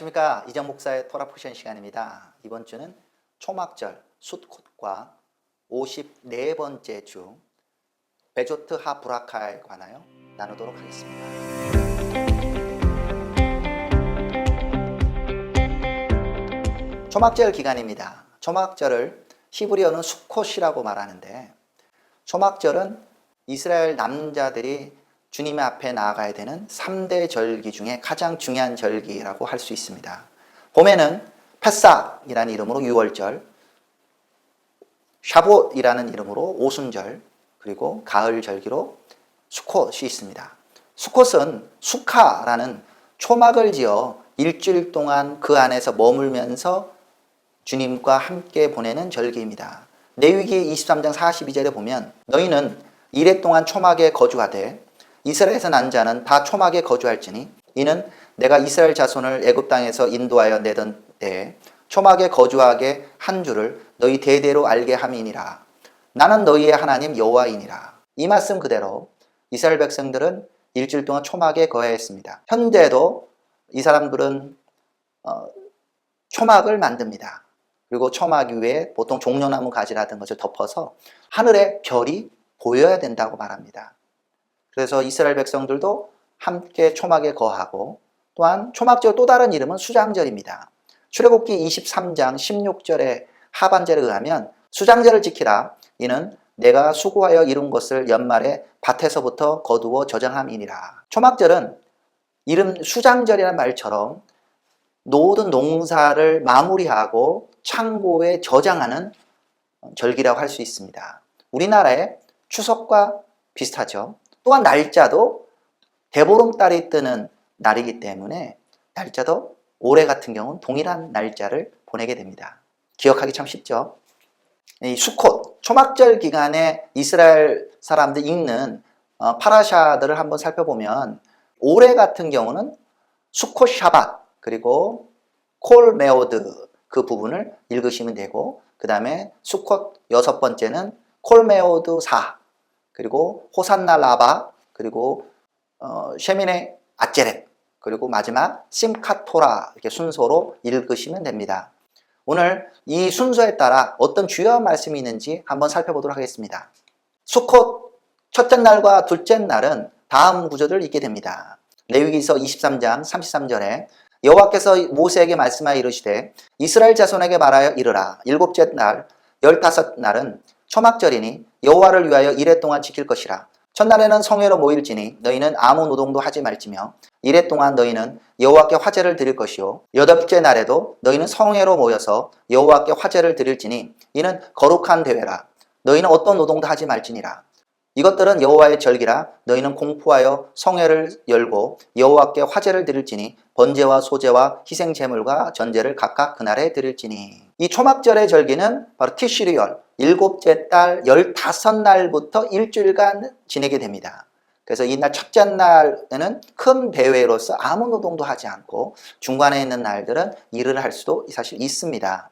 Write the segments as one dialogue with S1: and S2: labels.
S1: 안녕하십니까. 이정 목사의 토라 포션 시간입니다. 이번 주는 초막절 숫콧과 54번째 주 베조트 하 브라카에 관하여 나누도록 하겠습니다. 초막절 기간입니다. 초막절을 히브리어는 수콧이라고 말하는데, 초막절은 이스라엘 남자들이 주님 앞에 나아가야 되는 3대 절기 중에 가장 중요한 절기라고 할 수 있습니다. 봄에는 패삭이라는 이름으로 6월절, 샤봇이라는 이름으로 오순절, 그리고 가을 절기로 수콧이 있습니다. 수콧은 수카라는 초막을 지어 일주일 동안 그 안에서 머물면서 주님과 함께 보내는 절기입니다. 레위기 23장 42절에 보면 너희는 이래 동안 초막에 거주하되 이스라엘에서 난 자는 다 초막에 거주할지니 이는 내가 이스라엘 자손을 애굽 땅에서 인도하여 내던 때에 초막에 거주하게 한 줄을 너희 대대로 알게 함이니라. 나는 너희의 하나님 여호와이니라. 이 말씀 그대로 이스라엘 백성들은 일주일 동안 초막에 거하였습니다. 현재도 이 사람들은 초막을 만듭니다. 그리고 초막 위에 보통 종려나무 가지라든 것을 덮어서 하늘에 별이 보여야 된다고 말합니다. 그래서 이스라엘 백성들도 함께 초막에 거하고, 또한 초막절 또 다른 이름은 수장절입니다. 출애굽기 23장 16절의 하반절에 의하면 수장절을 지키라. 이는 내가 수고하여 이룬 것을 연말에 밭에서부터 거두어 저장함이니라. 초막절은 이름 수장절이라는 말처럼 모든 농사를 마무리하고 창고에 저장하는 절기라고 할 수 있습니다. 우리나라의 추석과 비슷하죠. 또한 날짜도 대보름달이 뜨는 날이기 때문에 날짜도 올해 같은 경우는 동일한 날짜를 보내게 됩니다. 기억하기 참 쉽죠. 이 수콧, 초막절 기간에 이스라엘 사람들이 읽는 파라샤들을 한번 살펴보면 올해 같은 경우는 수콧 샤밧 그리고 콜 메오드 그 부분을 읽으시면 되고, 그 다음에 수콧 6번째는 콜 메오드 4, 그리고 호산나 라바, 그리고 셰미네 아제렛, 그리고 마지막 심카토라, 이렇게 순서로 읽으시면 됩니다. 오늘 이 순서에 따라 어떤 주요 말씀이 있는지 한번 살펴보도록 하겠습니다. 수콧 첫째 날과 둘째 날은 다음 구절을 읽게 됩니다. 레위기서 23장 33절에 여호와께서 모세에게 말씀하여 이르시되 이스라엘 자손에게 말하여 이르라. 일곱째 날 15날은 초막절이니 여호와를 위하여 이래 동안 지킬 것이라. 첫날에는 성회로 모일지니 너희는 아무 노동도 하지 말지며 이래 동안 너희는 여호와께 화제를 드릴 것이요 여덟째 날에도 너희는 성회로 모여서 여호와께 화제를 드릴지니 이는 거룩한 대회라. 너희는 어떤 노동도 하지 말지니라. 이것들은 여호와의 절기라. 너희는 공포하여 성회를 열고 여호와께 화제를 드릴지니 번제와 소제와 희생 제물과 전제를 각각 그날에 드릴지니. 이 초막절의 절기는 바로 티시리얼, 일곱째 달 15날부터 일주일간 지내게 됩니다. 그래서 이날 첫째 날에는 큰 대회로서 아무 노동도 하지 않고 중간에 있는 날들은 일을 할 수도 사실 있습니다.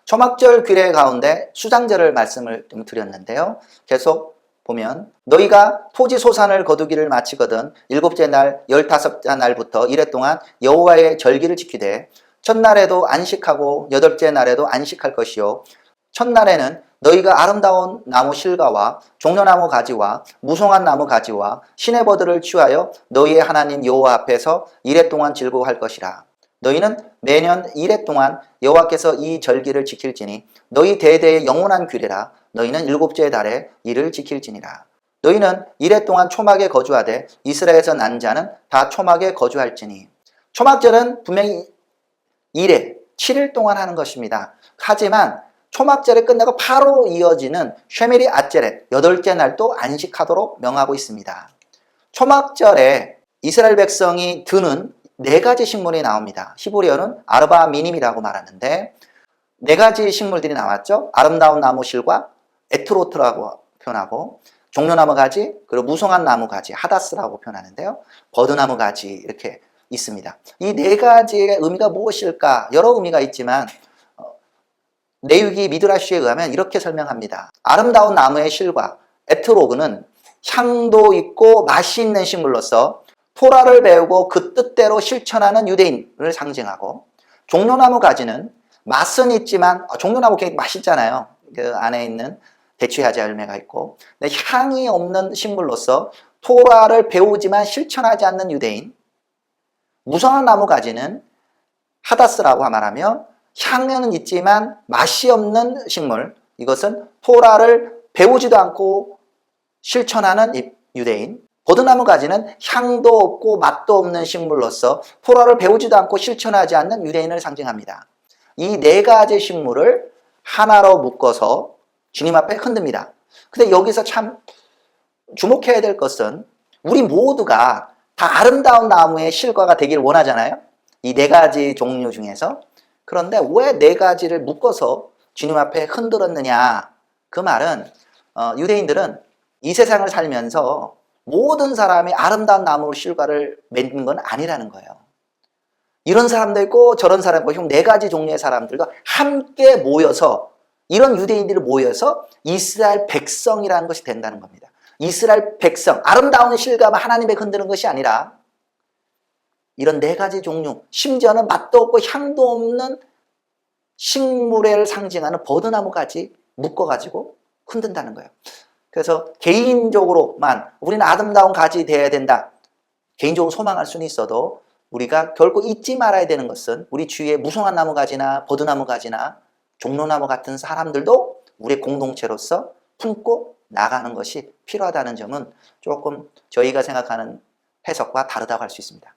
S1: 초막절 규례 가운데 수장절을 말씀을 좀 드렸는데요. 계속 보면 너희가 토지 소산을 거두기를 마치거든 일곱째 날 15째 날부터 이래 동안 여호와의 절기를 지키되 첫날에도 안식하고 여덟째 날에도 안식할 것이요 첫날에는 너희가 아름다운 나무 실과와 종려나무 가지와 무송한 나무 가지와 시내버들을 취하여 너희의 하나님 여호와 앞에서 이래 동안 즐거워할 것이라. 너희는 매년 이래 동안 여호와께서 이 절기를 지킬지니 너희 대대의 영원한 규례라. 너희는 일곱째 달에 이를 지킬지니라. 너희는 이래 동안 초막에 거주하되 이스라엘에서 난 자는 다 초막에 거주할지니. 초막절은 분명히 이래 7일 동안 하는 것입니다. 하지만 초막절이 끝나고 바로 이어지는 쉐미리 아제렛 8째 날도 안식하도록 명하고 있습니다. 초막절에 이스라엘 백성이 드는 4가지 식물이 나옵니다. 히브리어는 아르바 미님이라고 말하는데 4가지 식물들이 나왔죠. 아름다운 나무 실과 에트로트라고 표현하고 종려나무 가지, 그리고 무송한 나무 가지 하다스라고 표현하는데요. 버드나무 가지 이렇게 있습니다. 이 4가지의 의미가 무엇일까? 여러 의미가 있지만 레위기 미드라시에 의하면 이렇게 설명합니다. 아름다운 나무의 실과 에트로그는 향도 있고 맛이 있는 식물로서 토라를 배우고 그 뜻대로 실천하는 유대인을 상징하고, 종려나무 가지는 맛은 있지만 종려나무 굉장히 맛있잖아요. 그 안에 있는 대추야자 열매가 있고, 근데 향이 없는 식물로서 토라를 배우지만 실천하지 않는 유대인. 무성한 나무 가지는 하다스라고 말하며 향은 있지만 맛이 없는 식물, 이것은 토라를 배우지도 않고 실천하는 유대인. 버드나무 가지는 향도 없고 맛도 없는 식물로서 토라를 배우지도 않고 실천하지 않는 유대인을 상징합니다. 이 네 가지 식물을 하나로 묶어서 주님 앞에 흔듭니다. 근데 여기서 참 주목해야 될 것은, 우리 모두가 다 아름다운 나무의 실과가 되기를 원하잖아요. 이 네 가지 종류 중에서. 그런데 왜 네 가지를 묶어서 주님 앞에 흔들었느냐? 그 말은 유대인들은 이 세상을 살면서 모든 사람이 아름다운 나무 실과를 맺는 건 아니라는 거예요. 이런 사람도 있고 저런 사람도 있고, 네 가지 종류의 사람들과 함께 모여서, 이런 유대인들이 모여서 이스라엘 백성이라는 것이 된다는 겁니다. 이스라엘 백성, 아름다운 실과만 하나님의 흔드는 것이 아니라 이런 네 가지 종류, 심지어는 맛도 없고 향도 없는 식물을 상징하는 버드나무까지 묶어가지고 흔든다는 거예요. 그래서 개인적으로만 우리는 아름다운 가지 되어야 된다, 개인적으로 소망할 수는 있어도 우리가 결코 잊지 말아야 되는 것은, 우리 주위에 무성한 나무 가지나 버드나무 가지나 종려나무 같은 사람들도 우리의 공동체로서 품고 나가는 것이 필요하다는 점은 조금 저희가 생각하는 해석과 다르다고 할 수 있습니다.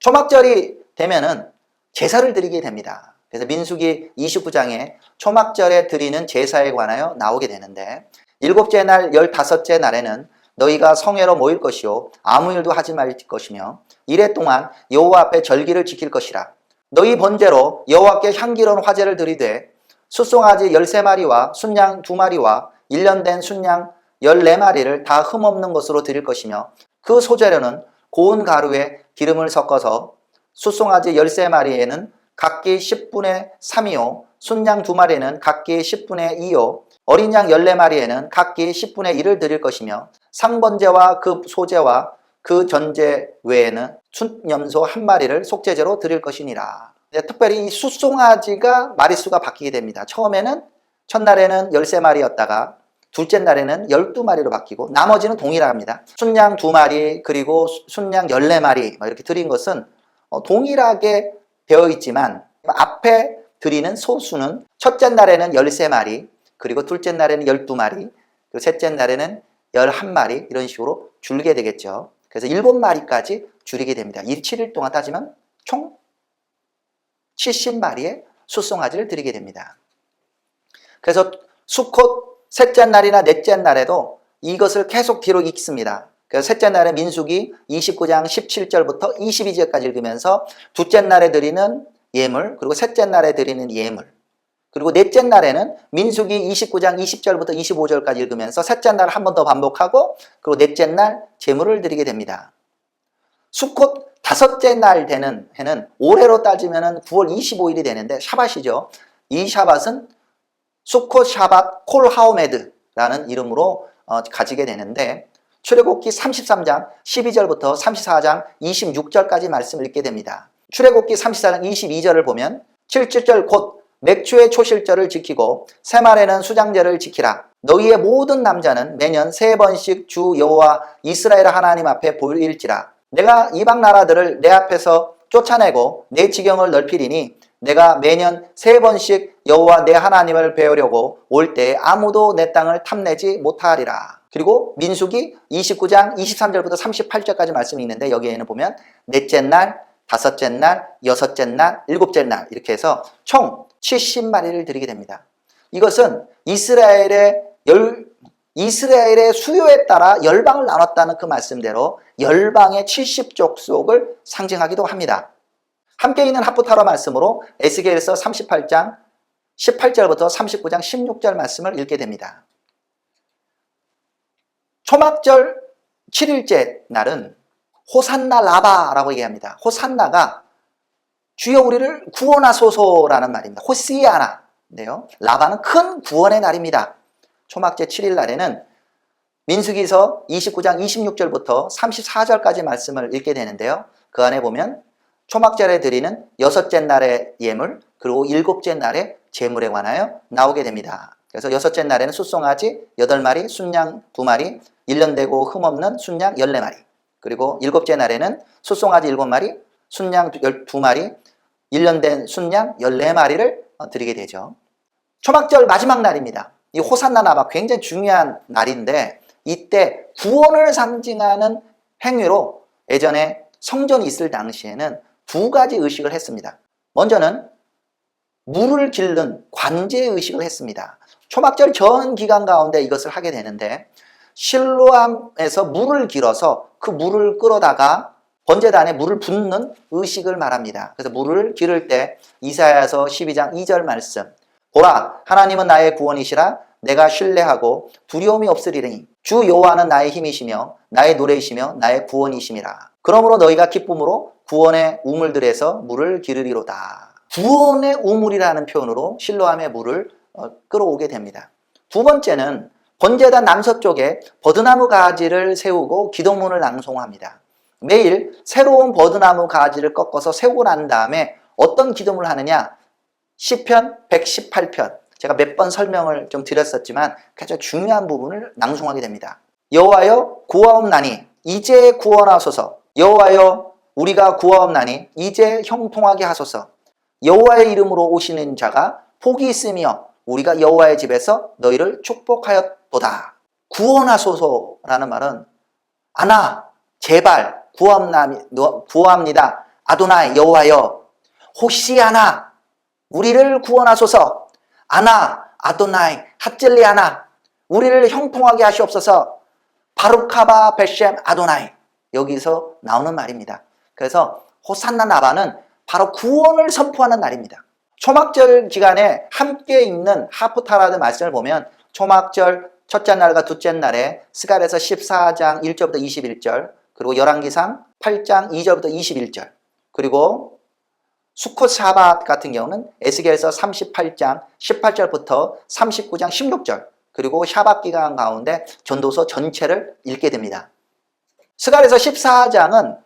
S1: 초막절이 되면은 제사를 드리게 됩니다. 그래서 민수기 29장에 초막절에 드리는 제사에 관하여 나오게 되는데, 7째 날 15째 날에는 너희가 성회로 모일 것이요 아무 일도 하지 말 것이며 이래 동안 여호와 앞에 절기를 지킬 것이라. 너희 번제로 여호와께 향기로운 화제를 드리되 숫송아지 13마리와 순양 2마리와 1년 된 순양 14마리를 다 흠없는 것으로 드릴 것이며, 그 소재료는 고운 가루에 기름을 섞어서 숫송아지 13마리에는 각기 10분의 3이요 순양 2마리에는 각기 10분의 2요 어린 양 14마리에는 각기 10분의 1을 드릴 것이며, 상번제와 그 소제와 그 전제 외에는 순염소 1마리를 속죄제로 드릴 것이니라. 특별히 이 숫송아지가 마리수가 바뀌게 됩니다. 처음에는 첫날에는 13마리였다가 둘째 날에는 12마리로 바뀌고, 나머지는 동일합니다. 순양 2마리 그리고 순양 14마리 이렇게 드린 것은 동일하게 되어 있지만, 앞에 드리는 소수는 첫째 날에는 13마리, 그리고 둘째 날에는 12마리, 그리고 셋째 날에는 11마리, 이런 식으로 줄게 되겠죠. 그래서 7마리까지 줄이게 됩니다. 이 7일 동안 따지면 총 70마리의 숫송아지를 드리게 됩니다. 그래서 수콧 셋째 날이나 넷째 날에도 이것을 계속 뒤로 읽습니다. 그래서 셋째 날에 민수기 29장 17절부터 22절까지 읽으면서 둘째 날에 드리는 예물, 그리고 셋째 날에 드리는 예물, 그리고 넷째 날에는 민수기 29장 20절부터 25절까지 읽으면서 셋째 날 한 번 더 반복하고, 그리고 넷째 날 제물을 드리게 됩니다. 수콧 다섯째 날 되는 해는 올해로 따지면 9월 25일이 되는데 샤밧이죠. 이 샤밧은 수콧 샤밧 콜 하오메드라는 이름으로 가지게 되는데, 출애굽기 33장 12절부터 34장 26절까지 말씀을 읽게 됩니다. 출애굽기 34장 22절을 보면 7절 곧 맥주의 초실절을 지키고 새말에는 수장제를 지키라. 너희의 모든 남자는 매년 3번씩 주 여호와 이스라엘 하나님 앞에 보일지라. 내가 이방 나라들을 내 앞에서 쫓아내고 내 지경을 넓히리니 내가 매년 3번씩 여호와 내 하나님을 배우려고 올 때 아무도 내 땅을 탐내지 못하리라. 그리고 민수기 29장 23절부터 38절까지 말씀이 있는데, 여기에는 보면 넷째 날, 다섯째 날, 여섯째 날, 일곱째 날 이렇게 해서 총 70마리를 드리게 됩니다. 이것은 이스라엘의 수요에 따라 열방을 나눴다는 그 말씀대로 열방의 70족속을 상징하기도 합니다. 함께 있는 합부타로 말씀으로 에스겔서 38장 18절부터 39장 16절 말씀을 읽게 됩니다. 초막절 7일째 날은 호산나 라바라고 얘기합니다. 호산나가 주여 우리를 구원하소서라는 말입니다. 호시아나인데요. 라바는 큰 구원의 날입니다. 초막제 7일 날에는 민수기서 29장 26절부터 34절까지 말씀을 읽게 되는데요. 그 안에 보면 초막절에 드리는 여섯째 날의 예물, 그리고 일곱째 날의 제물에 관하여 나오게 됩니다. 그래서 여섯째 날에는 숫송아지 8마리, 순양 2마리, 1년 되고 흠없는 순양 14마리, 그리고 일곱째 날에는 숫송아지 7마리, 순양 2마리, 1년 된 순양 14마리를 드리게 되죠. 초막절 마지막 날입니다. 이 호산나 나바 굉장히 중요한 날인데, 이때 구원을 상징하는 행위로 예전에 성전이 있을 당시에는 2가지 의식을 했습니다. 먼저는 물을 길는 관제 의식을 했습니다. 초막절 전 기간 가운데 이것을 하게 되는데, 실로암에서 물을 길어서 그 물을 끌어다가 번제단에 물을 붓는 의식을 말합니다. 그래서 물을 기를 때 이사야서 12장 2절 말씀, 보라, 하나님은 나의 구원이시라. 내가 신뢰하고 두려움이 없으리니 주 여호와는 나의 힘이시며 나의 노래이시며 나의 구원이심이라. 그러므로 너희가 기쁨으로 구원의 우물들에서 물을 기르리로다. 구원의 우물이라는 표현으로 실로암의 물을 끌어오게 됩니다. 두 번째는 번제단 남서쪽에 버드나무 가지를 세우고 기도문을 낭송합니다. 매일 새로운 버드나무 가지를 꺾어서 세우고 난 다음에 어떤 기도문을 하느냐? 시편 118편, 제가 몇 번 설명을 좀 드렸었지만 가장 중요한 부분을 낭송하게 됩니다. 여호와여 구하옵나니 이제 구원하소서. 여호와여 우리가 구하옵나니 이제 형통하게 하소서. 여호와의 이름으로 오시는 자가 복이 있으며 우리가 여호와의 집에서 너희를 축복하였도다. 구원하소서라는 말은 아나 제발 구합니다. 아도나이 여호와여 혹시하나 우리를 구원하소서. 아나 아도나이 핫젤리 아나 우리를 형통하게 하시옵소서. 바루카바 베셈 아도나이. 여기서 나오는 말입니다. 그래서 호산나 나바는 바로 구원을 선포하는 날입니다. 초막절 기간에 함께 있는 하프타라드 말씀을 보면 초막절 첫째 날과 둘째 날에 스갈에서 14장 1절부터 21절, 그리고 열왕기상 8장 2절부터 21절, 그리고 수콧 샤밧 같은 경우는 에스겔서 38장 18절부터 39장 16절, 그리고 샤밧 기간 가운데 전도서 전체를 읽게 됩니다. 스갈에서 14장은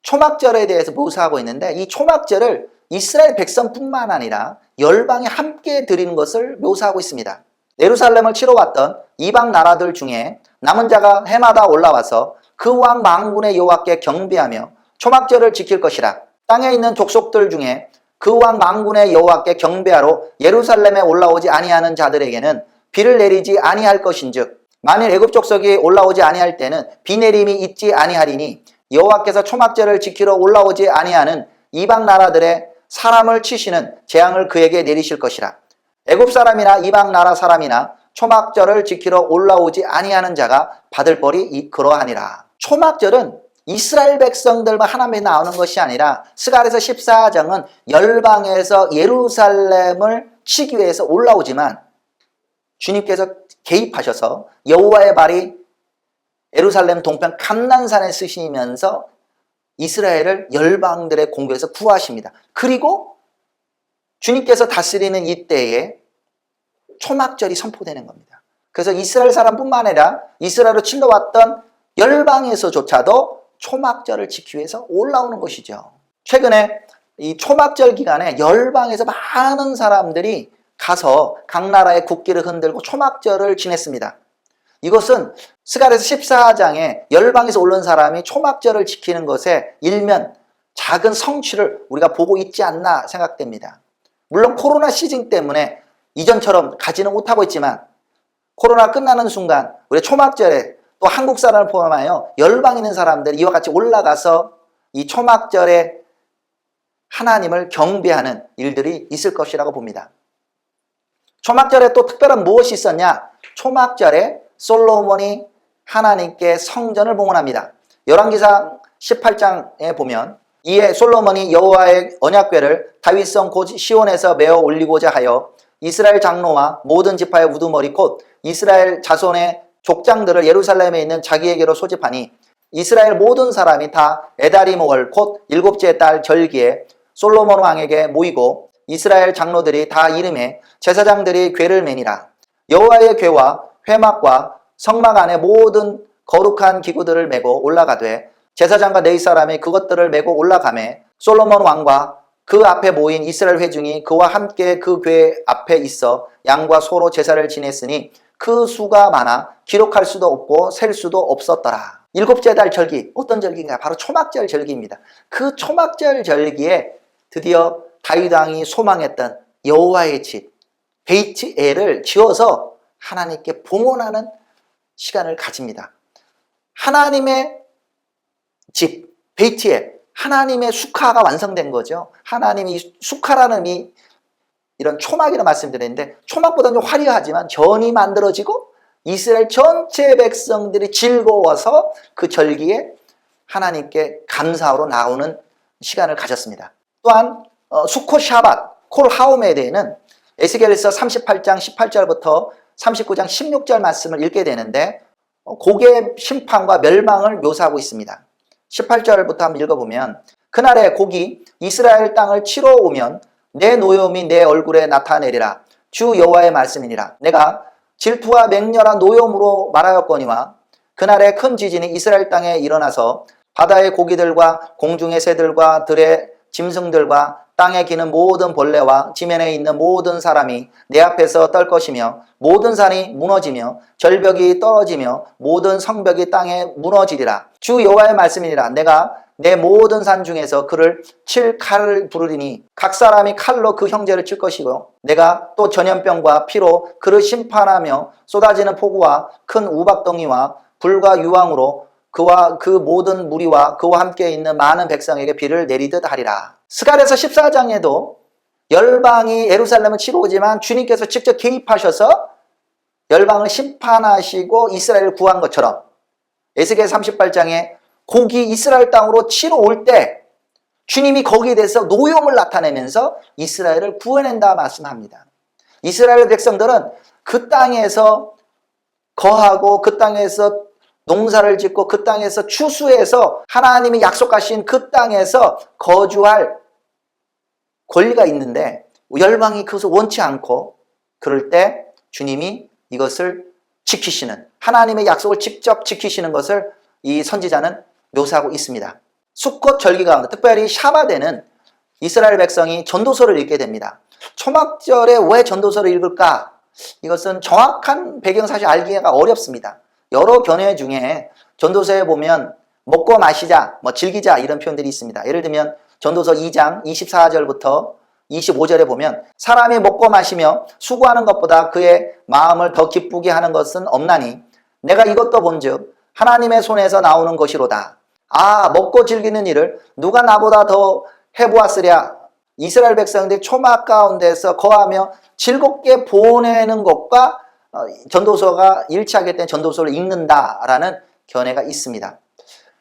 S1: 초막절에 대해서 묘사하고 있는데, 이 초막절을 이스라엘 백성뿐만 아니라 열방이 함께 드리는 것을 묘사하고 있습니다. 예루살렘을 치러 왔던 이방 나라들 중에 남은 자가 해마다 올라와서 그 왕 만군의 여호와께 경배하며 초막절을 지킬 것이라. 땅에 있는 족속들 중에 그 왕 만군의 여호와께 경배하러 예루살렘에 올라오지 아니하는 자들에게는 비를 내리지 아니할 것인즉, 만일 애굽 족속이 올라오지 아니할 때는 비 내림이 있지 아니하리니 여호와께서 초막절을 지키러 올라오지 아니하는 이방 나라들의 사람을 치시는 재앙을 그에게 내리실 것이라. 애굽 사람이나 이방 나라 사람이나 초막절을 지키러 올라오지 아니하는 자가 받을 벌이 그러하니라. 초막절은 이스라엘 백성들만 하나님에 나오는 것이 아니라 스갈에서 14장은 열방에서 예루살렘을 치기 위해서 올라오지만 주님께서 개입하셔서 여호와의 발이 예루살렘 동편 감난산에 쓰시면서 이스라엘을 열방들의 공격에서 구하십니다. 그리고 주님께서 다스리는 이때에 초막절이 선포되는 겁니다. 그래서 이스라엘 사람뿐만 아니라 이스라엘로 찔러왔던 열방에서조차도 초막절을 지키기 위해서 올라오는 것이죠. 최근에 이 초막절 기간에 열방에서 많은 사람들이 가서 각 나라의 국기를 흔들고 초막절을 지냈습니다. 이것은 스갈에서 14장에 열방에서 오른 사람이 초막절을 지키는 것에 일면 작은 성취를 우리가 보고 있지 않나 생각됩니다. 물론 코로나 시즌 때문에 이전처럼 가지는 못하고 있지만 코로나 끝나는 순간 우리 초막절에 또 한국 사람을 포함하여 열방에 있는 사람들이 이와 같이 올라가서 이 초막절에 하나님을 경배하는 일들이 있을 것이라고 봅니다. 초막절에 또 특별한 무엇이 있었냐? 초막절에 솔로몬이 하나님께 성전을 봉헌합니다. 열왕기상 18장에 보면 이에 솔로몬이 여호와의 언약궤를 다윗성 곧 시온에서 메어 올리고자 하여 이스라엘 장로와 모든 지파의 우두머리 곧 이스라엘 자손의 족장들을 예루살렘에 있는 자기에게로 소집하니 이스라엘 모든 사람이 다 에다리모월 곧 일곱째 달 절기에 솔로몬 왕에게 모이고 이스라엘 장로들이 다 이름에 제사장들이 궤를 매니라. 여호와의 궤와 회막과 성막 안에 모든 거룩한 기구들을 메고 올라가되 제사장과 네 사람이 그것들을 메고 올라가매 솔로몬 왕과 그 앞에 모인 이스라엘 회중이 그와 함께 그 궤 앞에 있어 양과 소로 제사를 지냈으니 그 수가 많아 기록할 수도 없고 셀 수도 없었더라. 일곱째 달 절기, 어떤 절기인가? 바로 초막절 절기입니다. 그 초막절 절기에 드디어 다윗 왕이 소망했던 여호와의 집 베이트엘을 지어서 하나님께 봉헌하는 시간을 가집니다. 하나님의 집 베이트엘, 하나님의 수카가 완성된 거죠. 하나님이 수카라는 이런 초막이라고 말씀드렸는데 초막보다는 좀 화려하지만 전이 만들어지고 이스라엘 전체 백성들이 즐거워서 그 절기에 하나님께 감사하러 나오는 시간을 가졌습니다. 또한 수콧 샤밧, 콜 하오메에 대해는 에스겔서 38장 18절부터 39장 16절 말씀을 읽게 되는데 곡의 심판과 멸망을 묘사하고 있습니다. 18절부터 한번 읽어보면 그날에 곡이 이스라엘 땅을 치러 오면 내 노염이 내 얼굴에 나타내리라. 주 여호와의 말씀이니라. 내가 질투와 맹렬한 노염으로 말하였거니와 그날에 큰 지진이 이스라엘 땅에 일어나서 바다의 고기들과 공중의 새들과 들의 짐승들과 땅에 기는 모든 벌레와 지면에 있는 모든 사람이 내 앞에서 떨 것이며 모든 산이 무너지며 절벽이 떨어지며 모든 성벽이 땅에 무너지리라. 주 여호와의 말씀이니라. 내가 내 모든 산 중에서 그를 칠 칼을 부르리니 각 사람이 칼로 그 형제를 칠 것이고 내가 또 전염병과 피로 그를 심판하며 쏟아지는 폭우와 큰 우박덩이와 불과 유황으로 그와 그 모든 무리와 그와 함께 있는 많은 백성에게 비를 내리듯 하리라. 스가랴서 14장에도 열방이 예루살렘을 치러 오지만 주님께서 직접 개입하셔서 열방을 심판하시고 이스라엘을 구한 것처럼 에스겔 38장에 곡이 이스라엘 땅으로 치러 올 때 주님이 거기에 대해서 노염을 나타내면서 이스라엘을 구해낸다 말씀합니다. 이스라엘 백성들은 그 땅에서 거하고 그 땅에서 농사를 짓고 그 땅에서 추수해서 하나님이 약속하신 그 땅에서 거주할 권리가 있는데 열방이 그것을 원치 않고 그럴 때 주님이 이것을 지키시는 하나님의 약속을 직접 지키시는 것을 이 선지자는 묘사하고 있습니다. 수꽃 절기 가운데 특별히 샤바데는 이스라엘 백성이 전도서를 읽게 됩니다. 초막절에 왜 전도서를 읽을까? 이것은 정확한 배경 사실 알기가 어렵습니다. 여러 견해 중에 전도서에 보면 먹고 마시자, 즐기자 이런 표현들이 있습니다. 예를 들면 전도서 2장 24절부터 25절에 보면 사람이 먹고 마시며 수고하는 것보다 그의 마음을 더 기쁘게 하는 것은 없나니 내가 이것도 본즉 하나님의 손에서 나오는 것이로다. 아, 먹고 즐기는 일을 누가 나보다 더 해보았으랴. 이스라엘 백성들이 초막 가운데서 거하며 즐겁게 보내는 것과 전도서가 일치하기 때문에 전도서를 읽는다라는 견해가 있습니다.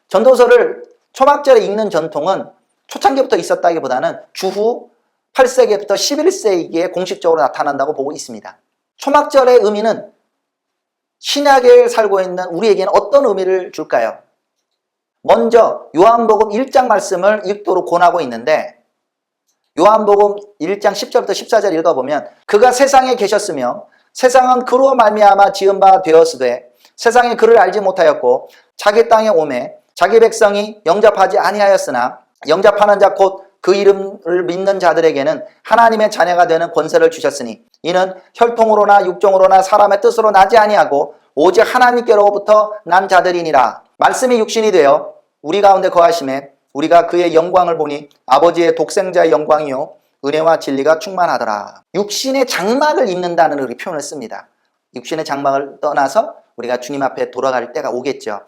S1: 전도서를 초막절에 읽는 전통은 초창기부터 있었다기보다는 주후 8세기부터 11세기에 공식적으로 나타난다고 보고 있습니다. 초막절의 의미는 신약에 살고 있는 우리에게는 어떤 의미를 줄까요? 먼저 요한복음 1장 말씀을 읽도록 권하고 있는데 요한복음 1장 10절부터 14절 읽어보면 그가 세상에 계셨으며 세상은 그로 말미암아 지은 바 되었으되 세상이 그를 알지 못하였고 자기 땅에 오매 자기 백성이 영접하지 아니하였으나 영접하는 자 곧 그 이름을 믿는 자들에게는 하나님의 자녀가 되는 권세를 주셨으니 이는 혈통으로나 육종으로나 사람의 뜻으로 나지 아니하고 오직 하나님께로부터 난 자들이니라. 말씀이 육신이 되어 우리 가운데 거하심에 우리가 그의 영광을 보니 아버지의 독생자의 영광이요 은혜와 진리가 충만하더라. 육신의 장막을 입는다는 우리 표현을 씁니다. 육신의 장막을 떠나서 우리가 주님 앞에 돌아갈 때가 오겠죠.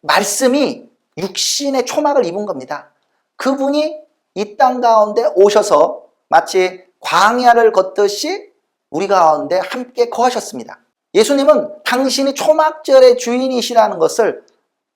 S1: 말씀이 육신의 초막을 입은 겁니다. 그분이 이 땅 가운데 오셔서 마치 광야를 걷듯이 우리 가운데 함께 거하셨습니다. 예수님은 당신이 초막절의 주인이시라는 것을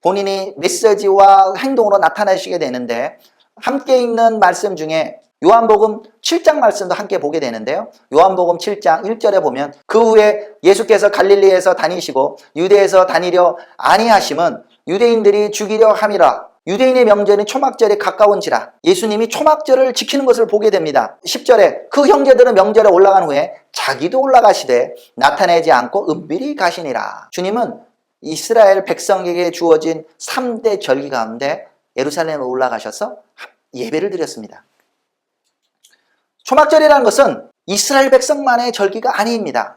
S1: 본인이 메시지와 행동으로 나타내시게 되는데 함께 읽는 말씀 중에 요한복음 7장 말씀도 함께 보게 되는데요. 요한복음 7장 1절에 보면 그 후에 예수께서 갈릴리에서 다니시고 유대에서 다니려 아니하심은 유대인들이 죽이려 함이라. 유대인의 명절인 초막절에 가까운지라. 예수님이 초막절을 지키는 것을 보게 됩니다. 10절에 그 형제들은 명절에 올라간 후에 자기도 올라가시되 나타내지 않고 은밀히 가시니라. 주님은 이스라엘 백성에게 주어진 3대 절기 가운데 예루살렘에 올라가셔서 예배를 드렸습니다. 초막절이라는 것은 이스라엘 백성만의 절기가 아닙니다.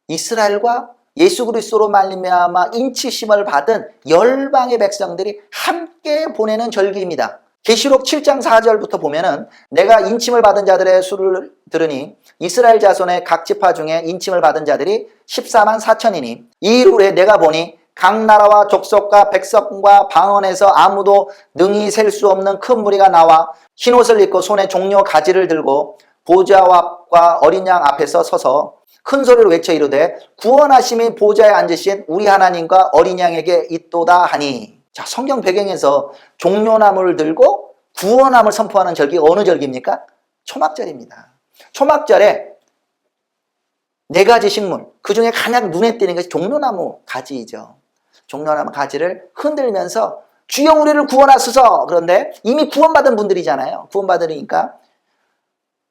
S1: 이스라엘과 예수 그리스도로 말미암아 인치심을 받은 열방의 백성들이 함께 보내는 절기입니다. 계시록 7장 4절부터 보면은 내가 인침을 받은 자들의 수를 들으니 이스라엘 자손의 각 지파 중에 인침을 받은 자들이 14만 4천이니 이 일 후에 내가 보니 각 나라와 족속과 백성과 방언에서 아무도 능히 셀 수 없는 큰 무리가 나와 흰옷을 입고 손에 종려 가지를 들고 보좌와 어린 양 앞에서 서서 큰 소리로 외쳐 이르되 구원하심이 보좌에 앉으신 우리 하나님과 어린 양에게 있도다 하니. 자, 성경 배경에서 종려나무를 들고 구원함을 선포하는 절기가 어느 절기입니까? 초막절입니다. 초막절에 4가지 식물, 그 중에 가장 눈에 띄는 것이 종려나무 가지이죠. 종려나무 가지를 흔들면서 주여 우리를 구원하소서. 그런데 이미 구원받은 분들이잖아요. 구원받으니까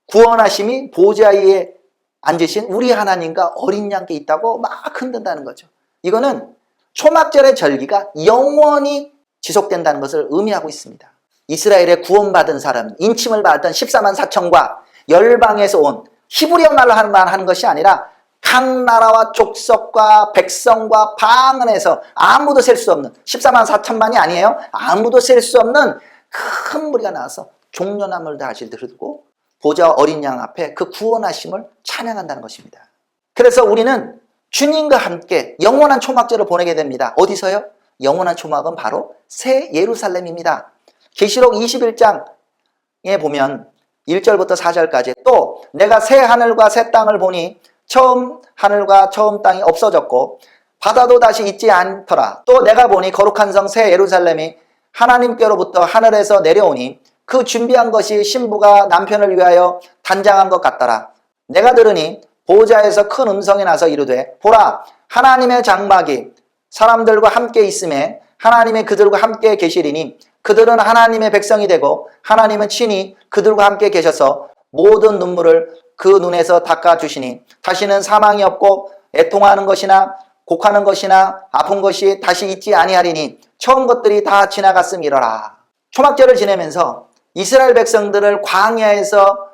S1: 구원하심이 보좌 위에 앉으신 우리 하나님과 어린 양께 있다고 막 흔든다는 거죠. 이거는 초막절의 절기가 영원히 지속된다는 것을 의미하고 있습니다. 이스라엘의 구원받은 사람, 인침을 받았던 14만 4천과 열방에서 온 히브리어 말로 하는 것이 아니라 각 나라와 족속과 백성과 방언에서 아무도 셀 수 없는 14만 4천만이 아니에요. 아무도 셀 수 없는 큰 무리가 나와서 종려나무를 다시 들고 보좌 어린 양 앞에 그 구원하심을 찬양한다는 것입니다. 그래서 우리는 주님과 함께 영원한 초막절을 보내게 됩니다. 어디서요? 영원한 초막은 바로 새 예루살렘입니다. 계시록 21장에 보면 1절부터 4절까지 또 내가 새 하늘과 새 땅을 보니 처음 하늘과 처음 땅이 없어졌고 바다도 다시 있지 않더라. 또 내가 보니 거룩한 성 새 예루살렘이 하나님께로부터 하늘에서 내려오니 그 준비한 것이 신부가 남편을 위하여 단장한 것 같더라. 내가 들으니 보좌에서 큰 음성이 나서 이르되 보라 하나님의 장막이 사람들과 함께 있음에 하나님이 그들과 함께 계시리니 그들은 하나님의 백성이 되고 하나님은 친히 그들과 함께 계셔서 모든 눈물을 그 눈에서 닦아주시니 다시는 사망이 없고 애통하는 것이나 곡하는 것이나 아픈 것이 다시 있지 아니하리니 처음 것들이 다 지나갔음이러라. 초막절을 지내면서 이스라엘 백성들을 광야에서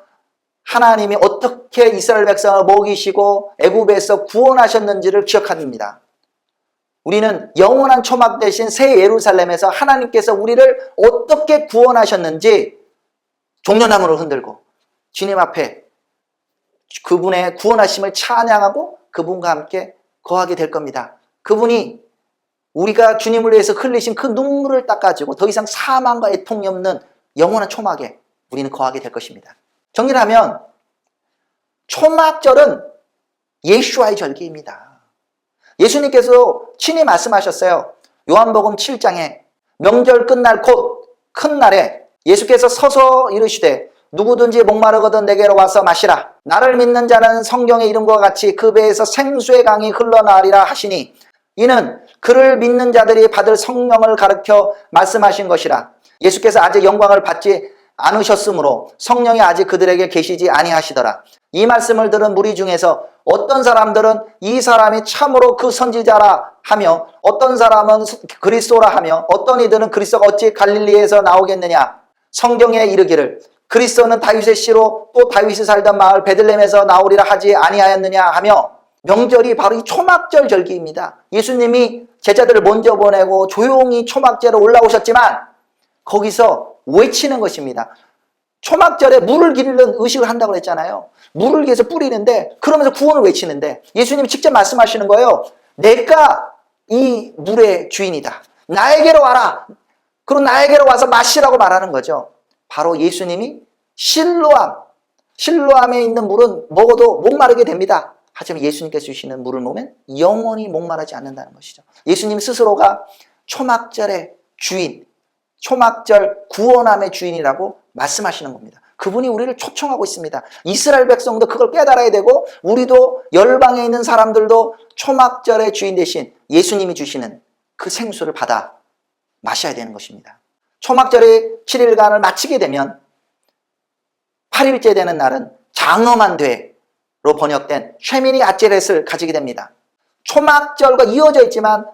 S1: 하나님이 어떻게 이스라엘 백성을 먹이시고 애굽에서 구원하셨는지를 기억합니다. 우리는 영원한 초막 대신 새 예루살렘에서 하나님께서 우리를 어떻게 구원하셨는지 종려나무를 흔들고 주님 앞에 그분의 구원하심을 찬양하고 그분과 함께 거하게 될 겁니다. 그분이 우리가 주님을 위해서 흘리신 그 눈물을 닦아주고 더 이상 사망과 애통이 없는 영원한 초막에 우리는 거하게 될 것입니다. 정리를 하면 초막절은 예수와의 절기입니다. 예수님께서 친히 말씀하셨어요. 요한복음 7장에 명절 끝날 곧 큰 날에 예수께서 서서 이르시되 누구든지 목마르거든 내게로 와서 마시라. 나를 믿는 자는 성경의 이름과 같이 그 배에서 생수의 강이 흘러나리라 하시니 이는 그를 믿는 자들이 받을 성령을 가르쳐 말씀하신 것이라. 예수께서 아직 영광을 받지 않으셨으므로 성령이 아직 그들에게 계시지 아니하시더라. 이 말씀을 들은 무리 중에서 어떤 사람들은 이 사람이 참으로 그 선지자라 하며 어떤 사람은 그리스도라 하며 어떤 이들은 그리스도가 어찌 갈릴리에서 나오겠느냐. 성경에 이르기를 그리스도는 다윗의 씨로 또 다윗이 살던 마을 베들레헴에서 나오리라 하지 아니하였느냐 하며 명절이 바로 이 초막절 절기입니다. 예수님이 제자들을 먼저 보내고 조용히 초막절에 올라오셨지만 거기서 외치는 것입니다. 초막절에 물을 기르는 의식을 한다고 했잖아요. 물을 위해서 뿌리는데 그러면서 구원을 외치는데 예수님이 직접 말씀하시는 거예요. 내가 이 물의 주인이다. 나에게로 와라. 그리고 나에게로 와서 마시라고 말하는 거죠. 바로 예수님이 실로암에 있는 물은 먹어도 목마르게 됩니다. 하지만 예수님께서 주시는 물을 먹으면 영원히 목마르지 않는다는 것이죠. 예수님 스스로가 초막절의 주인, 초막절 구원함의 주인이라고 말씀하시는 겁니다. 그분이 우리를 초청하고 있습니다. 이스라엘 백성도 그걸 깨달아야 되고 우리도 열방에 있는 사람들도 초막절의 주인 대신 예수님이 주시는 그 생수를 받아 마셔야 되는 것입니다. 초막절의 7일간을 마치게 되면 8일째 되는 날은 장엄한 되로 번역된 쉐미니 아찌렛을 가지게 됩니다. 초막절과 이어져 있지만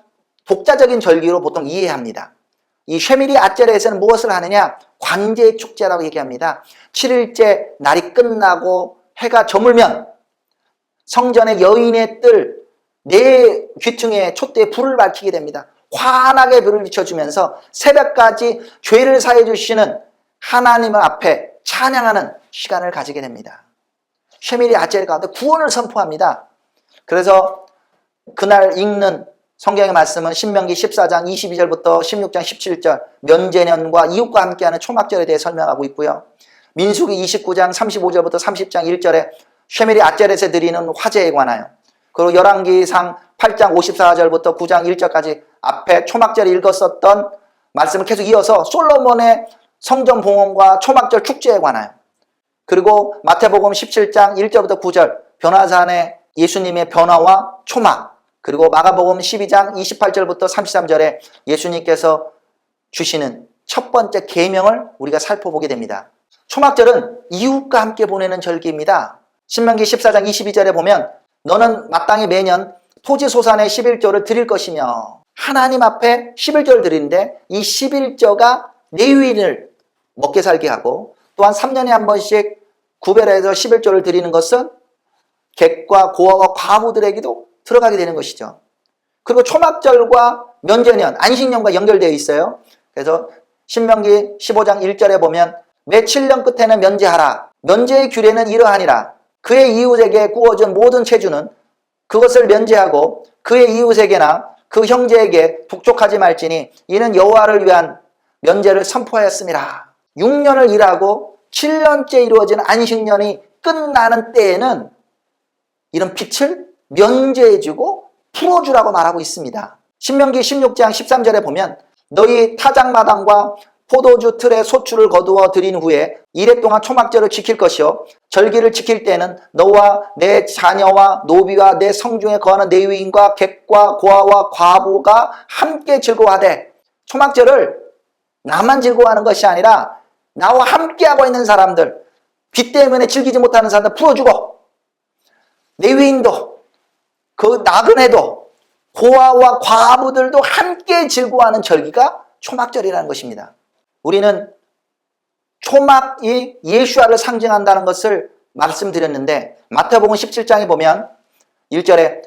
S1: 독자적인 절기로 보통 이해합니다. 이 쉐미리 아제렛에서는 무엇을 하느냐? 관제의 축제라고 얘기합니다. 7일째 날이 끝나고 해가 저물면 성전의 여인의 뜰 네 귀퉁이에 촛대에 불을 밝히게 됩니다. 환하게 불을 비춰주면서 새벽까지 죄를 사해 주시는 하나님 앞에 찬양하는 시간을 가지게 됩니다. 쉐미리 아제렛 가운데 구원을 선포합니다. 그래서 그날 읽는 성경의 말씀은 신명기 14장 22절부터 16장 17절 면제년과 이웃과 함께하는 초막절에 대해 설명하고 있고요. 민수기 29장 35절부터 30장 1절에 쉐미리 아제렛에 드리는 화제에 관하여, 그리고 열왕기상 8장 54절부터 9장 1절까지 앞에 초막절에 읽었었던 말씀을 계속 이어서 솔로몬의 성전 봉헌과 초막절 축제에 관하여, 그리고 마태복음 17장 1절부터 9절 변화산의 예수님의 변화와 초막, 그리고 마가복음 12장 28절부터 33절에 예수님께서 주시는 첫 번째 계명을 우리가 살펴보게 됩니다. 초막절은 이웃과 함께 보내는 절기입니다. 신명기 14장 22절에 보면 너는 마땅히 매년 토지소산의 11조를 드릴 것이며, 하나님 앞에 11조를 드리는데 이 11조가 레위인을 먹게 살게 하고, 또한 3년에 한 번씩 구별해서 11조를 드리는 것은 객과 고아와 과부들에게도 들어가게 되는 것이죠. 그리고 초막절과 면제년, 안식년과 연결되어 있어요. 그래서 신명기 15장 1절에 보면 매 7년 끝에는 면제하라. 면제의 규례는 이러하니라. 그의 이웃에게 구워준 모든 채주는 그것을 면제하고 그의 이웃에게나 그 형제에게 북족하지 말지니 이는 여호와를 위한 면제를 선포하였음이라. 6년을 일하고 7년째 이루어진 안식년이 끝나는 때에는 이런 빛을 면제해주고 풀어주라고 말하고 있습니다. 신명기 16장 13절에 보면 너희 타작마당과 포도주 틀에 소출을 거두어 드린 후에 이래 동안 초막절을 지킬 것이요 절기를 지킬 때는 너와 내 자녀와 노비와 내 성중에 거하는 레위인과 객과 고아와 과부가 함께 즐거워하되, 초막절을 나만 즐거워하는 것이 아니라 나와 함께하고 있는 사람들, 빛 때문에 즐기지 못하는 사람들 풀어주고, 레위인도 그 나그네도 고아와 과부들도 함께 즐거워하는 절기가 초막절이라는 것입니다. 우리는 초막이 예수와를 상징한다는 것을 말씀드렸는데, 마태복음 17장에 보면 1절에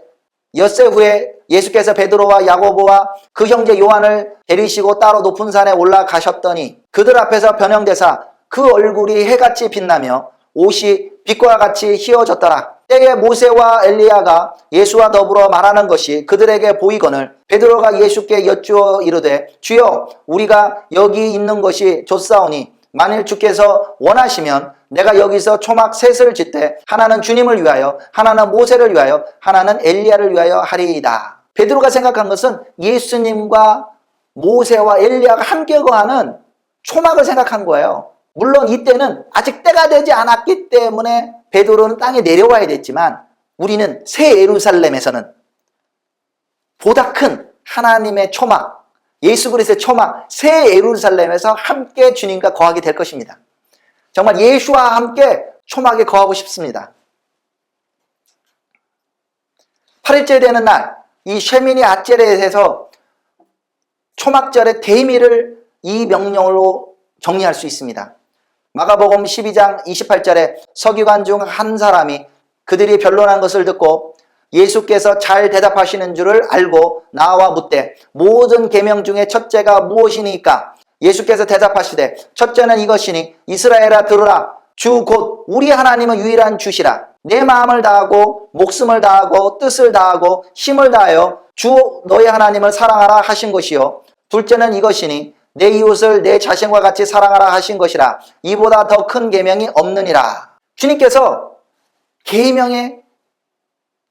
S1: 엿새 후에 예수께서 베드로와 야고보와 그 형제 요한을 데리시고 따로 높은 산에 올라가셨더니 그들 앞에서 변형되사 그 얼굴이 해같이 빛나며 옷이 빛과 같이 휘어졌더라. 때에 모세와 엘리야가 예수와 더불어 말하는 것이 그들에게 보이거늘 베드로가 예수께 여쭈어 이르되 주여 우리가 여기 있는 것이 좋사오니 만일 주께서 원하시면 내가 여기서 초막 셋을 짓되 하나는 주님을 위하여 하나는 모세를 위하여 하나는 엘리야를 위하여 하리이다. 베드로가 생각한 것은 예수님과 모세와 엘리야가 함께 거하는 초막을 생각한 거예요. 물론 이때는 아직 때가 되지 않았기 때문에 베드로는 땅에 내려와야 됐지만, 우리는 새 예루살렘에서는 보다 큰 하나님의 초막, 예수 그리스도의 초막, 새 예루살렘에서 함께 주님과 거하게 될 것입니다. 정말 예수와 함께 초막에 거하고 싶습니다. 8일째 되는 날, 이 쉐미니 아제렛에서 초막절의 대의미를 이 명령으로 정리할 수 있습니다. 마가복음 12장 28절에 서기관 중 한 사람이 그들이 변론한 것을 듣고 예수께서 잘 대답하시는 줄을 알고 나와 묻되 모든 계명 중에 첫째가 무엇이니까? 예수께서 대답하시되 첫째는 이것이니 이스라엘아 들으라. 주 곧 우리 하나님은 유일한 주시라. 내 마음을 다하고 목숨을 다하고 뜻을 다하고 힘을 다하여 주 너희 하나님을 사랑하라 하신 것이요. 둘째는 이것이니 내 이웃을 내 자신과 같이 사랑하라 하신 것이라. 이보다 더 큰 계명이 없느니라. 주님께서 계명의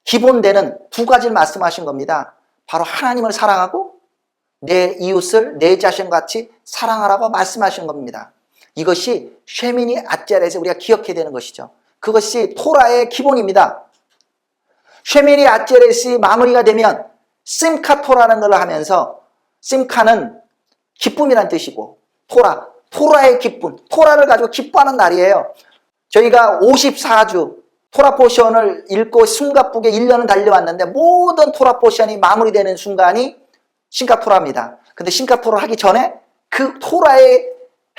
S1: 기본되는 두 가지를 말씀하신 겁니다. 바로 하나님을 사랑하고 내 이웃을 내 자신과 같이 사랑하라고 말씀하신 겁니다. 이것이 쉐미니 아제렛에 우리가 기억해야 되는 것이죠. 그것이 토라의 기본입니다. 쉐미니 아제렛이 마무리가 되면 심카 토라는 걸 하면서, 심카는 기쁨이란 뜻이고 토라의 기쁨, 토라를 가지고 기뻐하는 날이에요. 저희가 54주 토라 포션을 읽고 숨가쁘게 1년을 달려왔는데 모든 토라 포션이 마무리되는 순간이 신과 토라입니다. 근데 신과 토라를 하기 전에 그 토라의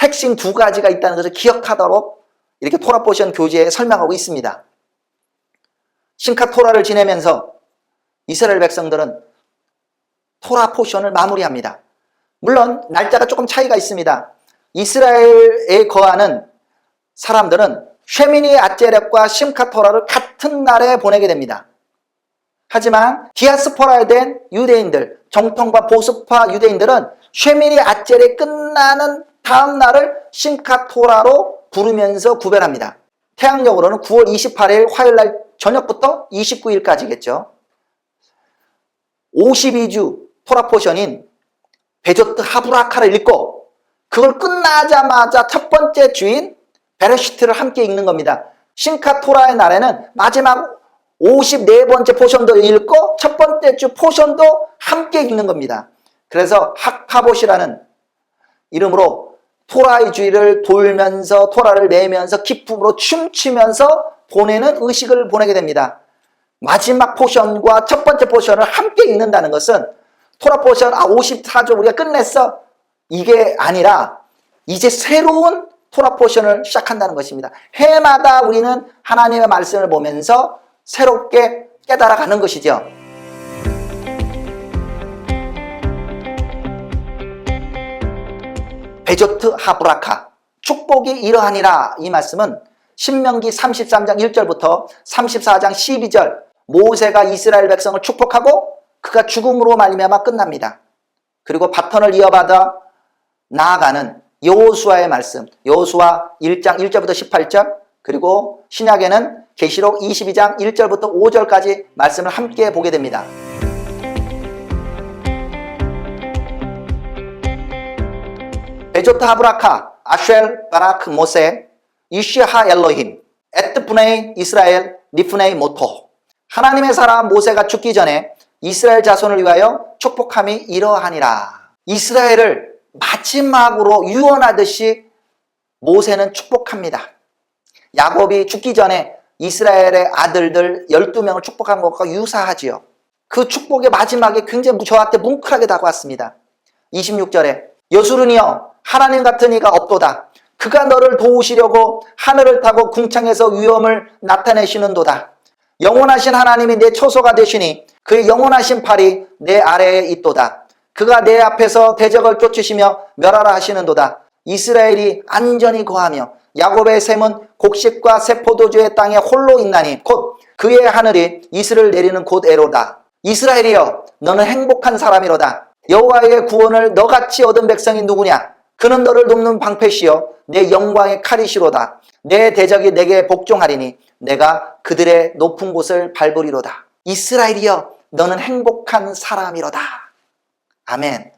S1: 핵심 두 가지가 있다는 것을 기억하도록 이렇게 토라 포션 교재에 설명하고 있습니다. 신카 토라를 지내면서 이스라엘 백성들은 토라 포션을 마무리합니다. 물론 날짜가 조금 차이가 있습니다. 이스라엘에 거하는 사람들은 쉐미니 아제렉과 심카 토라를 같은 날에 보내게 됩니다. 하지만 디아스포라에 된 유대인들, 정통과 보수파 유대인들은 쉐미니 아제렉 끝나는 다음 날을 심카 토라로 부르면서 구별합니다. 태양력으로는 9월 28일 화요일날 저녁부터 29일까지겠죠. 52주 토라 포션인 베조트 하브라카를 읽고 그걸 끝나자마자 첫 번째 주인 베레시트를 함께 읽는 겁니다. 신카 토라의 날에는 마지막 54번째 포션도 읽고 첫 번째 주 포션도 함께 읽는 겁니다. 그래서 학파봇이라는 이름으로 토라의 주일을 돌면서 토라를 매면서 기쁨으로 춤추면서 보내는 의식을 보내게 됩니다. 마지막 포션과 첫 번째 포션을 함께 읽는다는 것은 토라 포션 54조 우리가 끝냈어 이게 아니라 이제 새로운 토라 포션을 시작한다는 것입니다. 해마다 우리는 하나님의 말씀을 보면서 새롭게 깨달아가는 것이죠. 베조트 하브라카 축복이 이러하니라 이 말씀은 신명기 33장 1절부터 34장 12절 모세가 이스라엘 백성을 축복하고 그가 죽음으로 말미암아 끝납니다. 그리고 바톤을 이어받아 나아가는 여호수아의 말씀 여호수아 1장 1절부터 18절 그리고 신약에는 계시록 22장 1절부터 5절까지 말씀을 함께 보게 됩니다. 베조트 하브라카 아쉘 바라크 모세 이시하 엘로힘 에트프네이 이스라엘 리프네이 모토 하나님의 사람 모세가 죽기 전에 이스라엘 자손을 위하여 축복함이 이러하니라. 이스라엘을 마지막으로 유언하듯이 모세는 축복합니다. 야곱이 죽기 전에 이스라엘의 아들들 12명을 축복한 것과 유사하지요. 그 축복의 마지막에 굉장히 저한테 뭉클하게 다가왔습니다. 26절에 여수르니여 하나님 같은 이가 없도다. 그가 너를 도우시려고 하늘을 타고 궁창에서 위엄을 나타내시는도다. 영원하신 하나님이 내 초소가 되시니 그의 영원하신 팔이 내 아래에 있도다. 그가 내 앞에서 대적을 쫓으시며 멸하라 하시는도다. 이스라엘이 안전히 거하며 야곱의 샘은 곡식과 새 포도주의 땅에 홀로 있나니 곧 그의 하늘이 이슬을 내리는 곳에로다. 이스라엘이여 너는 행복한 사람이로다. 여호와의 구원을 너같이 얻은 백성이 누구냐? 그는 너를 돕는 방패시여 내 영광의 칼이시로다. 내 대적이 내게 복종하리니 내가 그들의 높은 곳을 밟으리로다. 이스라엘이여 너는 행복한 사람이로다. 아멘.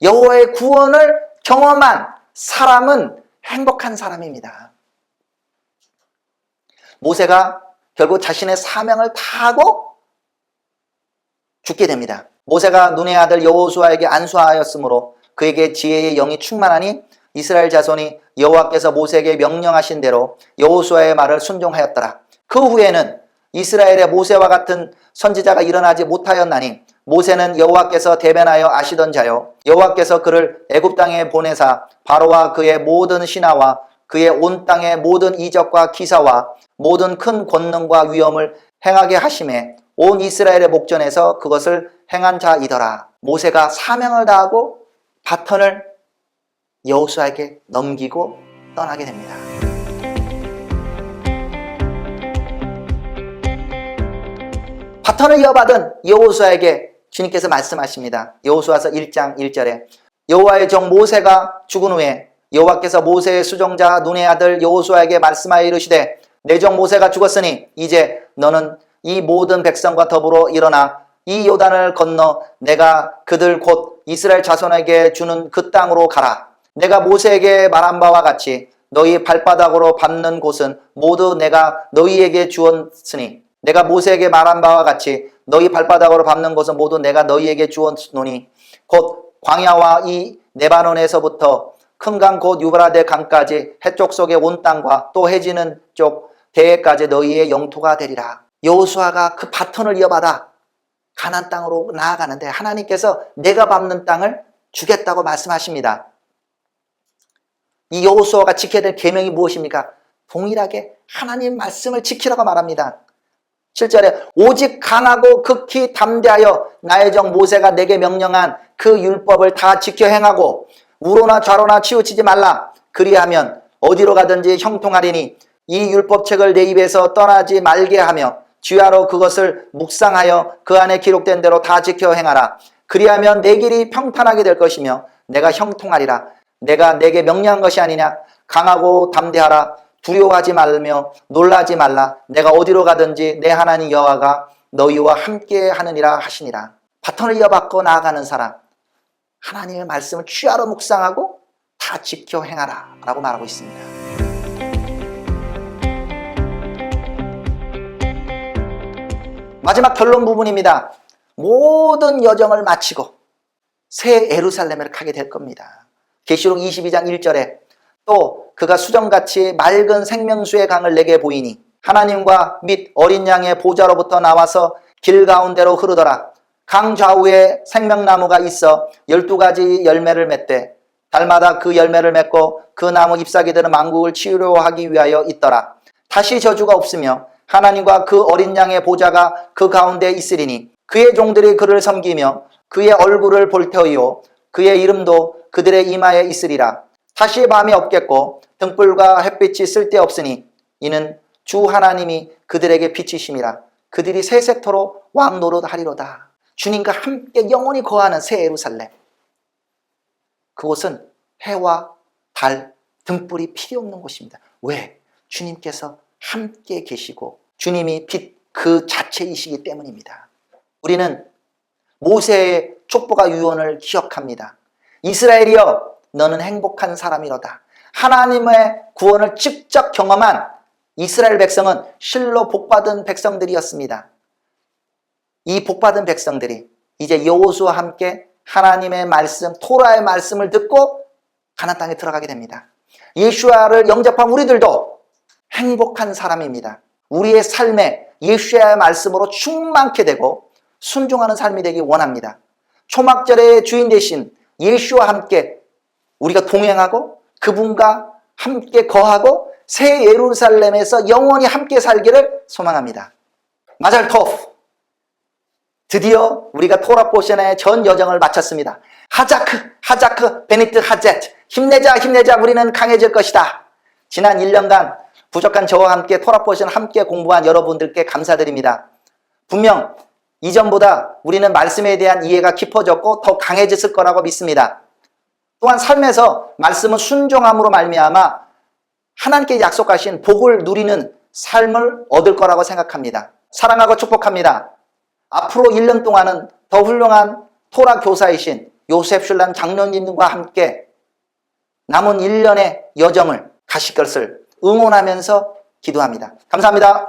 S1: 여호와의 구원을 경험한 사람은 행복한 사람입니다. 모세가 결국 자신의 사명을 다하고 죽게 됩니다. 모세가 눈의 아들 여호수아에게 안수하였으므로 그에게 지혜의 영이 충만하니 이스라엘 자손이 여호와께서 모세에게 명령하신 대로 여호수아의 말을 순종하였더라. 그 후에는 이스라엘의 모세와 같은 선지자가 일어나지 못하였나니 모세는 여호와께서 대변하여 아시던 자요 여호와께서 그를 애굽 땅에 보내사 바로와 그의 모든 신하와 그의 온 땅의 모든 이적과 기사와 모든 큰 권능과 위엄을 행하게 하심에 온 이스라엘의 목전에서 그것을 행한 자이더라. 모세가 사명을 다하고 바턴을 여호수아에게 넘기고 떠나게 됩니다. 바턴을 이어받은 여호수아에게 주님께서 말씀하십니다. 여호수아서 1장 1절에 여호와의 종 모세가 죽은 후에 여호와께서 모세의 수종자 눈의 아들 여호수아에게 말씀하여 이르시되 내 종 모세가 죽었으니 이제 너는 이 모든 백성과 더불어 일어나 이 요단을 건너 내가 그들 곧 이스라엘 자손에게 주는 그 땅으로 가라. 내가 모세에게 말한 바와 같이 너희 발바닥으로 밟는 곳은 모두 내가 너희에게 주었으니 내가 모세에게 말한 바와 같이 너희 발바닥으로 밟는 곳은 모두 내가 너희에게 주었노니 곧 광야와 이 레바논에서부터 큰 강 곧 유브라데 강까지 해쪽 속의 온 땅과 또 해지는 쪽 대해까지 너희의 영토가 되리라. 여호수아가 그 바턴을 이어받아 가나안 땅으로 나아가는데 하나님께서 내가 밟는 땅을 주겠다고 말씀하십니다. 이 여호수아가 지켜야 될 계명이 무엇입니까? 동일하게 하나님 말씀을 지키라고 말합니다. 7절에 오직 강하고 극히 담대하여 나의 종 모세가 내게 명령한 그 율법을 다 지켜 행하고 우로나 좌로나 치우치지 말라. 그리하면 어디로 가든지 형통하리니 이 율법책을 내 입에서 떠나지 말게 하며 주야로 그것을 묵상하여 그 안에 기록된 대로 다 지켜 행하라. 그리하면 내 길이 평탄하게 될 것이며 내가 형통하리라. 내가 내게 명령한 것이 아니냐. 강하고 담대하라. 두려워하지 말며 놀라지 말라. 내가 어디로 가든지 내 하나님 여호와가 너희와 함께 하느니라 하시니라. 바톤을 이어받고 나아가는 사람, 하나님의 말씀을 주야로 묵상하고 다 지켜 행하라 라고 말하고 있습니다. 마지막 결론 부분입니다. 모든 여정을 마치고 새 예루살렘을 가게 될 겁니다. 계시록 22장 1절에 또 그가 수정같이 맑은 생명수의 강을 내게 보이니 하나님과 및 어린 양의 보좌로부터 나와서 길 가운데로 흐르더라. 강 좌우에 생명나무가 있어 12가지 열매를 맺되 달마다 그 열매를 맺고 그 나무 잎사귀들은 만국을 치료하기 위하여 있더라. 다시 저주가 없으며 하나님과 그 어린 양의 보좌가 그 가운데 있으리니 그의 종들이 그를 섬기며 그의 얼굴을 볼 터이요 그의 이름도 그들의 이마에 있으리라. 다시 밤이 없겠고 등불과 햇빛이 쓸데없으니 이는 주 하나님이 그들에게 빛이심이라. 그들이 세세토록 왕노릇하리로다. 주님과 함께 영원히 거하는 새 예루살렘. 그곳은 해와 달, 등불이 필요 없는 곳입니다. 왜? 주님께서 함께 계시고 주님이 빛 그 자체이시기 때문입니다. 우리는 모세의 족보가 유언을 기억합니다. 이스라엘이여 너는 행복한 사람이로다. 하나님의 구원을 직접 경험한 이스라엘 백성은 실로 복받은 백성들이었습니다. 이 복받은 백성들이 이제 여호수아와 함께 하나님의 말씀, 토라의 말씀을 듣고 가나안 땅에 들어가게 됩니다. 예수야를 영접한 우리들도 행복한 사람입니다. 우리의 삶에 예수야의 말씀으로 충만케 되고 순종하는 삶이 되기 원합니다. 초막절의 주인 되신 예수와 함께 우리가 동행하고 그분과 함께 거하고 새 예루살렘에서 영원히 함께 살기를 소망합니다. 마잘 토프. 드디어 우리가 토라 포션의 전 여정을 마쳤습니다. 하자크, 베니트 하젯. 힘내자, 우리는 강해질 것이다. 지난 1년간 부족한 저와 함께 토라 포션 함께 공부한 여러분들께 감사드립니다. 분명 이전보다 우리는 말씀에 대한 이해가 깊어졌고 더 강해졌을 거라고 믿습니다. 또한 삶에서 말씀은 순종함으로 말미암아 하나님께 약속하신 복을 누리는 삶을 얻을 거라고 생각합니다. 사랑하고 축복합니다. 앞으로 1년 동안은 더 훌륭한 토라 교사이신 요셉 슐람 장로님과 함께 남은 1년의 여정을 가실 것을 응원하면서 기도합니다. 감사합니다.